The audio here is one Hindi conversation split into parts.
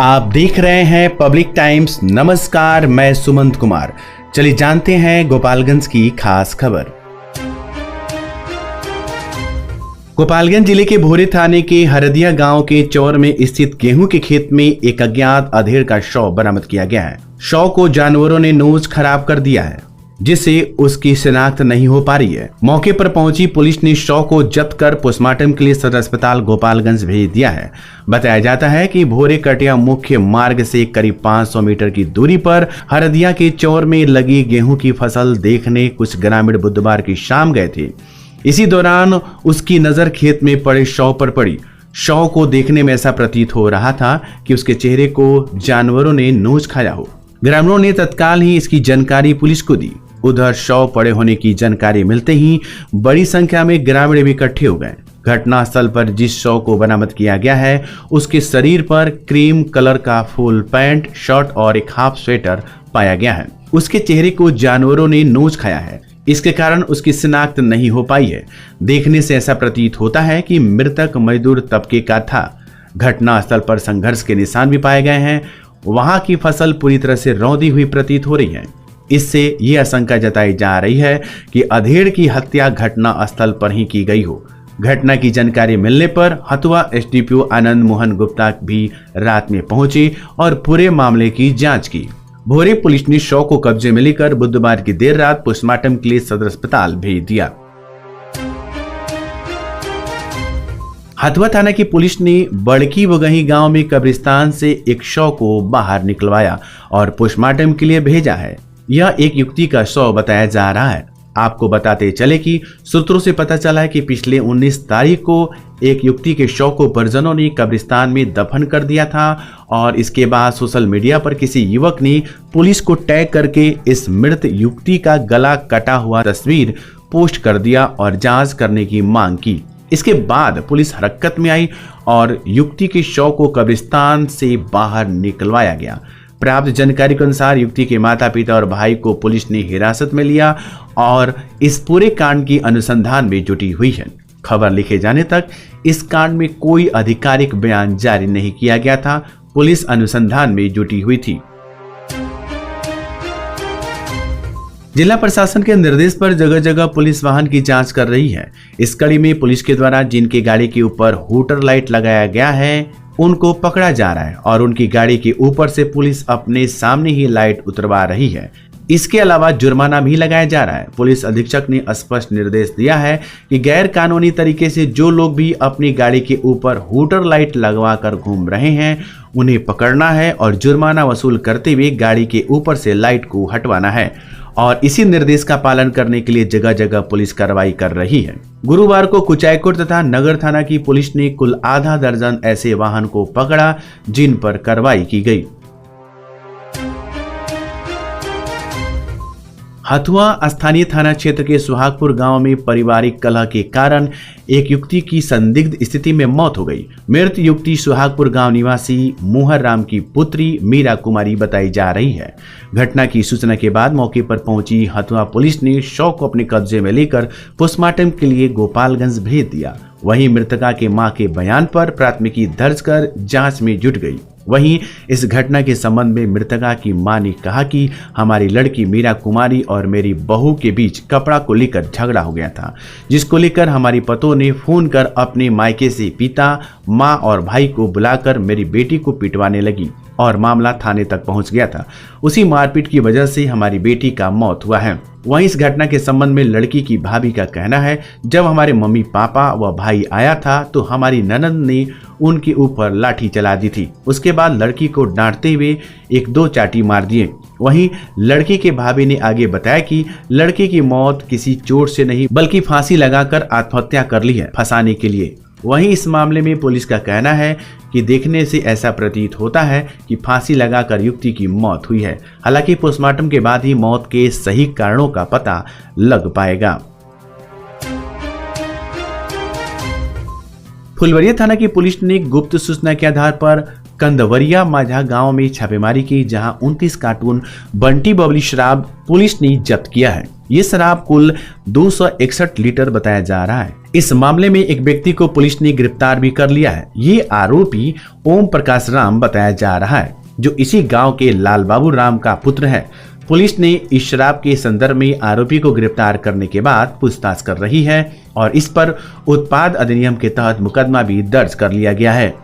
आप देख रहे हैं पब्लिक टाइम्स। नमस्कार, मैं सुमंत कुमार। चलिए जानते हैं गोपालगंज की खास खबर। गोपालगंज जिले के भोरे थाने के हरदिया गांव के चौर में स्थित गेहूं के खेत में एक अज्ञात अधेड़ का शव बरामद किया गया है। शव को जानवरों ने नोच खराब कर दिया है, जिससे उसकी शिनाख्त नहीं हो पा रही है। मौके पर पहुंची पुलिस ने शव को जब्त कर पोस्टमार्टम के लिए सदर अस्पताल गोपालगंज भेज दिया है। बताया जाता है कि भोरे कटिया मुख्य मार्ग से करीब 500 मीटर की दूरी पर हरदिया के चौर में लगी गेहूं की फसल देखने कुछ ग्रामीण बुधवार की शाम गए थे। इसी दौरान उसकी नजर खेत में पड़े शव पर पड़ी। शव को देखने में ऐसा प्रतीत हो रहा था कि उसके चेहरे को जानवरों ने नोच खाया हो। ग्रामीणों ने तत्काल ही इसकी जानकारी पुलिस को दी। उधर शव पड़े होने की जानकारी मिलते ही बड़ी संख्या में ग्रामीण भी इकट्ठे हो गए। घटनास्थल पर जिस शव को बरामद किया गया है उसके शरीर पर क्रीम कलर का फुल पैंट, शर्ट और एक हाफ स्वेटर पाया गया है। उसके चेहरे को जानवरों ने नोच खाया है। इसके कारण उसकी शिनाख्त नहीं हो पाई है। देखने से ऐसा प्रतीत होता है कि मृतक मजदूर तबके का था। घटनास्थल पर संघर्ष के निशान भी पाए गए हैं। वहां की फसल पूरी तरह से रौंदी हुई प्रतीत हो रही है। इससे ये आशंका जताई जा रही है कि अधेड़ की हत्या घटना स्थल पर ही की गई हो। घटना की जानकारी मिलने पर हथुआ एसडीपीओ आनंद मोहन गुप्ता भी रात में पहुंचे और पूरे मामले की जांच की। भोरे पुलिस ने शव को कब्जे में लेकर बुधवार की देर रात पोस्टमार्टम के लिए सदर अस्पताल भेज दिया। हथुआ थाना की पुलिस ने बड़की बगही गांव में कब्रिस्तान से एक शव को बाहर निकलवाया और पोस्टमार्टम के लिए भेजा है। यह एक युवती का शव बताया जा रहा है। आपको बताते चले कि सूत्रों से पता चला है कि पिछले 19 तारीख को एक युवती के शव को परिजनों ने कब्रिस्तान में दफन कर दिया था और इसके बाद सोशल मीडिया पर किसी युवक ने पुलिस को टैग करके इस मृत युवती का गला कटा हुआ तस्वीर पोस्ट कर दिया और जांच करने की मांग की। इसके बाद पुलिस हरकत में आई और युवती के शव को कब्रिस्तान से बाहर निकलवाया गया। प्राप्त जानकारी के अनुसार युवती के माता पिता और भाई को पुलिस ने हिरासत में लिया और इस पूरे कांड की अनुसंधान में जुटी हुई है। खबर लिखे जाने तक इस कांड में कोई आधिकारिक बयान जारी नहीं किया गया था। पुलिस अनुसंधान में जुटी हुई थी। जिला प्रशासन के निर्देश पर जगह जगह पुलिस वाहन की जांच कर रही है। इस कड़ी में पुलिस के द्वारा जिनकी गाड़ी के ऊपर हूटर लाइट लगाया गया है उनको पकड़ा जा रहा है और उनकी गाड़ी के ऊपर से पुलिस अपने सामने ही लाइट उतरवा रही है। इसके अलावा जुर्माना भी लगाया जा रहा है। पुलिस अधीक्षक ने स्पष्ट निर्देश दिया है कि गैर कानूनी तरीके से जो लोग भी अपनी गाड़ी के ऊपर हूटर लाइट लगवा कर घूम रहे हैं उन्हें पकड़ना है और जुर्माना वसूल करते हुए गाड़ी के ऊपर से लाइट को हटवाना है और इसी निर्देश का पालन करने के लिए जगह जगह पुलिस कार्रवाई कर रही है। गुरुवार को कुचायकोट तथा नगर थाना की पुलिस ने कुल आधा दर्जन ऐसे वाहन को पकड़ा जिन पर कार्रवाई की गई। हथुआ स्थानीय थाना क्षेत्र के सुहागपुर गांव में पारिवारिक कलह के कारण एक युवती की संदिग्ध स्थिति में मौत हो गई। मृत युवती सुहागपुर गांव निवासी मोहर राम की पुत्री मीरा कुमारी बताई जा रही है। घटना की सूचना के बाद मौके पर पहुंची हथुआ पुलिस ने शव को अपने कब्जे में लेकर पोस्टमार्टम के लिए गोपालगंज भेज दिया। वहीं मृतका के मां के बयान पर प्राथमिकी दर्ज कर जांच में जुट गई। वहीं इस घटना के संबंध में मृतका की मां ने कहा कि हमारी लड़की मीरा कुमारी और मेरी बहू के बीच कपड़ा को लेकर झगड़ा हो गया था, जिसको लेकर हमारी पतों ने फोन कर अपने मायके से पिता, मां और भाई को बुलाकर मेरी बेटी को पिटवाने लगी और मामला थाने तक पहुंच गया था। उसी मारपीट की वजह से हमारी बेटी का मौत हुआ है। वहीं इस घटना के संबंध में लड़की की भाभी का कहना है, जब हमारे मम्मी पापा व भाई आया था तो हमारी ननद ने उनके ऊपर लाठी चला दी थी। उसके बाद लड़की को डांटते हुए 1-2 चाटी मार दिए। वहीं लड़की के भाभी ने आगे बताया कि लड़की की मौत किसी चोट से नहीं बल्कि फांसी लगाकर आत्महत्या कर ली है, फंसाने के लिए। वहीं इस मामले में पुलिस का कहना है कि देखने से ऐसा प्रतीत होता है कि फांसी लगाकर युवती की मौत हुई है। हालांकि पोस्टमार्टम के बाद ही मौत के सही कारणों का पता लग पाएगा। फुलवरिया थाना की पुलिस ने गुप्त सूचना के आधार पर कंदवरिया माझा गांव में छापेमारी की, जहां 29 कार्टून बंटी बबली शराब पुलिस ने जब्त किया है। ये शराब कुल 261 लीटर बताया जा रहा है। इस मामले में एक व्यक्ति को पुलिस ने गिरफ्तार भी कर लिया है। ये आरोपी ओम प्रकाश राम बताया जा रहा है, जो इसी गांव के लाल बाबू राम का पुत्र है। पुलिस ने इस शराब के संदर्भ में आरोपी को गिरफ्तार करने के बाद पूछताछ कर रही है और इस पर उत्पाद अधिनियम के तहत मुकदमा भी दर्ज कर लिया गया है।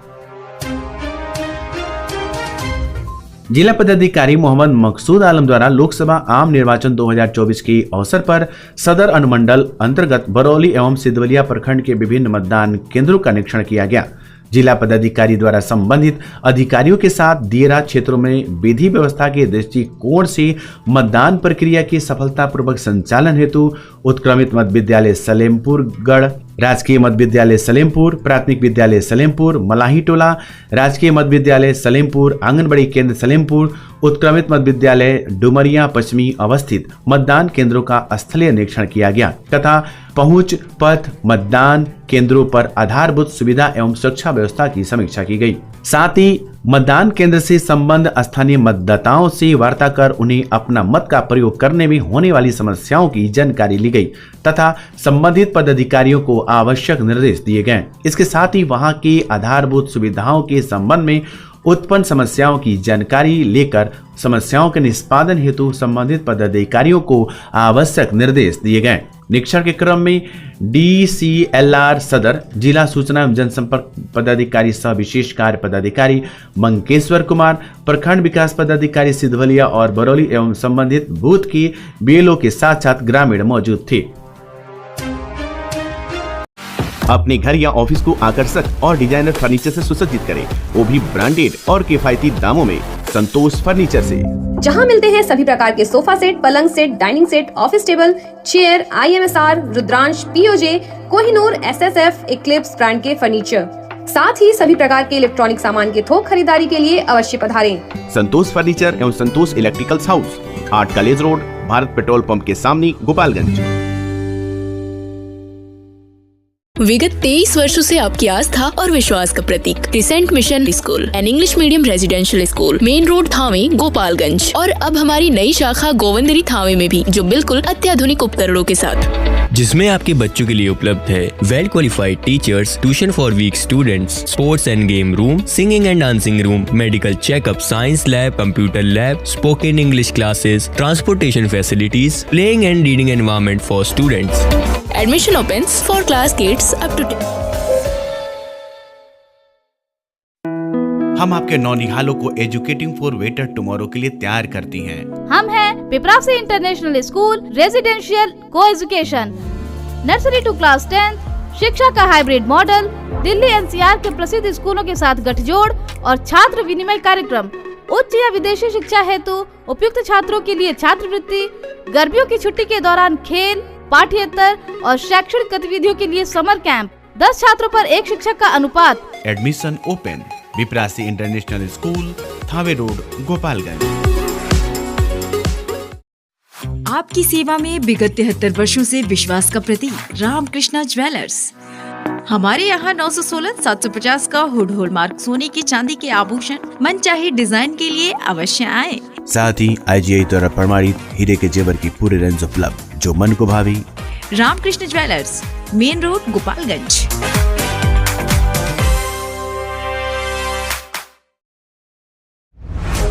जिला पदाधिकारी मोहम्मद मकसूद आलम द्वारा लोकसभा आम निर्वाचन 2024 के अवसर पर सदर अनुमंडल अंतर्गत बरौली एवं सिद्धवलिया प्रखंड के विभिन्न मतदान केंद्रों का निरीक्षण किया गया। जिला पदाधिकारी द्वारा संबंधित अधिकारियों के साथ दियरा क्षेत्रों में विधि व्यवस्था के दृष्टिकोण से मतदान प्रक्रिया के सफलतापूर्वक संचालन हेतु उत्क्रमित मध्य विद्यालय सलेमपुर गढ़, राजकीय मध्य विद्यालय सलेमपुर, प्राथमिक विद्यालय सलेमपुर, मलाही टोला, राजकीय मध्य विद्यालय सलेमपुर, आंगनबाड़ी केंद्र सलेमपुर, उत्क्रमित मध्य विद्यालय डुमरिया पश्चिमी अवस्थित मतदान केंद्रों का स्थलीय निरीक्षण किया गया तथा पहुंच पथ मतदान केंद्रों पर आधारभूत सुविधा एवं सुरक्षा व्यवस्था की समीक्षा की गई। साथ ही मतदान केंद्र से संबंध स्थानीय मतदाताओं से वार्ता कर उन्हें अपना मत का प्रयोग करने में होने वाली समस्याओं की जानकारी ली गई तथा संबंधित पदाधिकारियों को आवश्यक निर्देश दिए गए। इसके साथ ही वहां की आधारभूत सुविधाओं के संबंध में उत्पन्न समस्याओं की जानकारी लेकर समस्याओं के निष्पादन हेतु संबंधित पदाधिकारियों को आवश्यक निर्देश दिए गए। निरीक्षण के क्रम में DCLR सदर, जिला सूचना एवं जनसंपर्क पदाधिकारी सह विशेष कार्य पदाधिकारी मंकेश्वर कुमार, प्रखंड विकास पदाधिकारी सिद्धवलिया और बरौली एवं संबंधित बूथ की BLO के साथ साथ ग्रामीण मौजूद थे। अपने घर या ऑफिस को आकर्षक और डिजाइनर फर्नीचर से सुसज्जित करें, वो भी ब्रांडेड और किफायती दामों में संतोष फर्नीचर से, जहां मिलते हैं सभी प्रकार के सोफा सेट, पलंग set, dining set, office table, chair, IMSR, Rudransh, POJ, Kohinoor, SSF, Eclipse brand के फर्नीचर, साथ ही सभी प्रकार के इलेक्ट्रॉनिक सामान के थोक खरीदारी के लिए अवश्य पधारें। संतोष फर्नीचर एवं Santosh electricals house, 8 college road, Bharat petrol pump के सामने, गोपालगंज। विगत 23 वर्षों से आपकी आस्था और विश्वास का प्रतीक crescent mission school and English medium residential school, main road Thawe, Gopalganj. और अब हमारी नई शाखा गोविंदरी थावे में भी, जो बिल्कुल अत्याधुनिक उपकरणों के साथ, जिसमें आपके बच्चों के लिए उपलब्ध है well qualified teachers, tuition for weak students, sports and game room, singing and dancing room, medical checkup, science lab, computer lab, spoken English classes, transportation facilities, playing and reading environment for students. Admission opens for class kids up to 10. हम आपके नौनिहालों को एजुकेटिंग फॉर बेटर टुमारो के लिए तैयार करती हैं। हम हैं पिपरासी इंटरनेशनल स्कूल, रेजिडेंशियल को एजुकेशन, नर्सरी टू क्लास 10, शिक्षा का हाइब्रिड मॉडल, दिल्ली NCR के प्रसिद्ध स्कूलों के साथ गठजोड़ और छात्र विनिमय कार्यक्रम, उच्च या विदेशी शिक्षा हेतु उपयुक्त छात्रों के लिए छात्रवृत्ति, गर्मियों की छुट्टी के दौरान खेल, पाठ्येतर और शैक्षणिक गतिविधियों के लिए समर कैंप, 10 छात्रों पर 1 शिक्षक का अनुपात। Admission open. Viprasi international school, Thawe road, Gopalganj. आपकी सेवा में विगत 73 वर्षों से विश्वास का प्रतीक रामकृष्णा ज्वेलर्स। हमारे यहाँ 916-750 का हुड हॉलमार्क सोने की चांदी के आभूषण मनचाहे डिजाइन के लिए अवश्य आए। साथ ही IGI द्वारा प्रमाणित हीरे के जेवर की पूरी रेंज उपलब्ध, जो मन को भावी। Ramakrishna jewellers, main road, Gopalganj.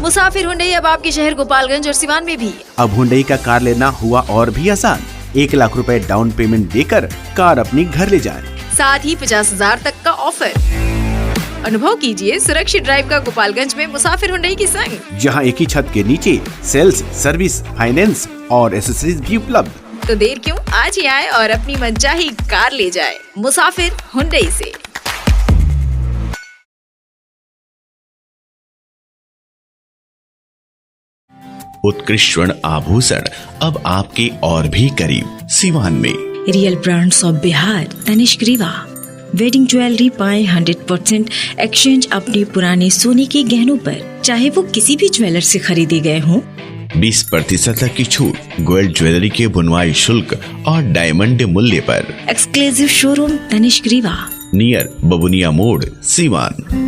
Musafir Hyundai अब आपके शहर गोपालगंज और सिवान में भी। अब हुंडई का कार लेना हुआ और भी आसान। 1 लाख रुपए डाउन पेमेंट देकर कार अपनी घर ले जाएं। साथ ही 50,000 तक का ऑफर। अनुभव कीजिए सुरक्षित ड्राइव का गोपालगंज में मुसाफिर हुंडई की संग, जहां एक ही छत के नीचे सेल्स, सर्विस, फाइनेंस और एसेसरीज भी उपलब्ध। तो देर क्यों, आज ही आए और अपनी मनचाही कार ले जाए मुसाफिर हुंडई से। उत्कृष्ट स्वर्ण आभूषण अब आपके और भी करीब, सिवान में। Real brands of Bihar, Tanishq Rivaah. Wedding jewellery पाए 100% एक्सचेंज अपने पुराने सोने के गहनों पर, चाहे वो किसी भी ज्वेलर से खरीदे गए हों। 20% तक की छूट गोल्ड ज्वेलरी के बुनवाई शुल्क और डायमंड मूल्य पर। Exclusive showroom, Tanishq Rivaah, near Babunia मोड़, सिवान।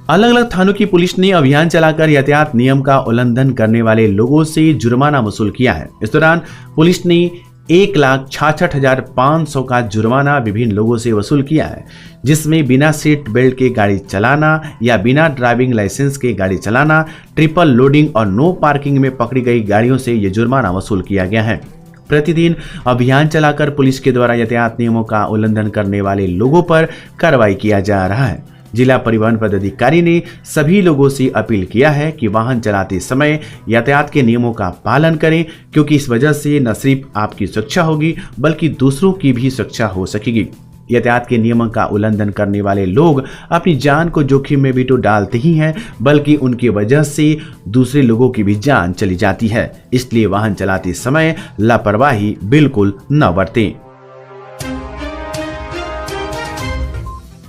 अलग अलग थानों की पुलिस ने अभियान चलाकर यातायात नियम का उल्लंघन करने वाले लोगों से जुर्माना वसूल किया है। इस दौरान पुलिस ने 1,66,500 का जुर्माना विभिन्न लोगों से वसूल किया है, जिसमें बिना सीट बेल्ट के गाड़ी चलाना या बिना ड्राइविंग लाइसेंस के गाड़ी चलाना, ट्रिपल लोडिंग और नो पार्किंग में पकड़ी गई गाड़ियों से ये जुर्माना वसूल किया गया है। प्रतिदिन अभियान चलाकर पुलिस के द्वारा यातायात नियमों का उल्लंघन करने वाले लोगों पर कार्रवाई किया जा रहा है। जिला परिवहन पदाधिकारी ने सभी लोगों से अपील किया है कि वाहन चलाते समय यातायात के नियमों का पालन करें, क्योंकि इस वजह से न सिर्फ आपकी सुरक्षा होगी बल्कि दूसरों की भी सुरक्षा हो सकेगी। यातायात के नियमों का उल्लंघन करने वाले लोग अपनी जान को जोखिम में भी तो डालते ही हैं, बल्कि उनकी वजह से दूसरे लोगों की भी जान चली जाती है। इसलिए वाहन चलाते समय लापरवाही बिल्कुल न बरतें।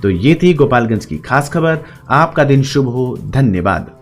तो ये थी गोपालगंज की खास खबर। आपका दिन शुभ हो। धन्यवाद।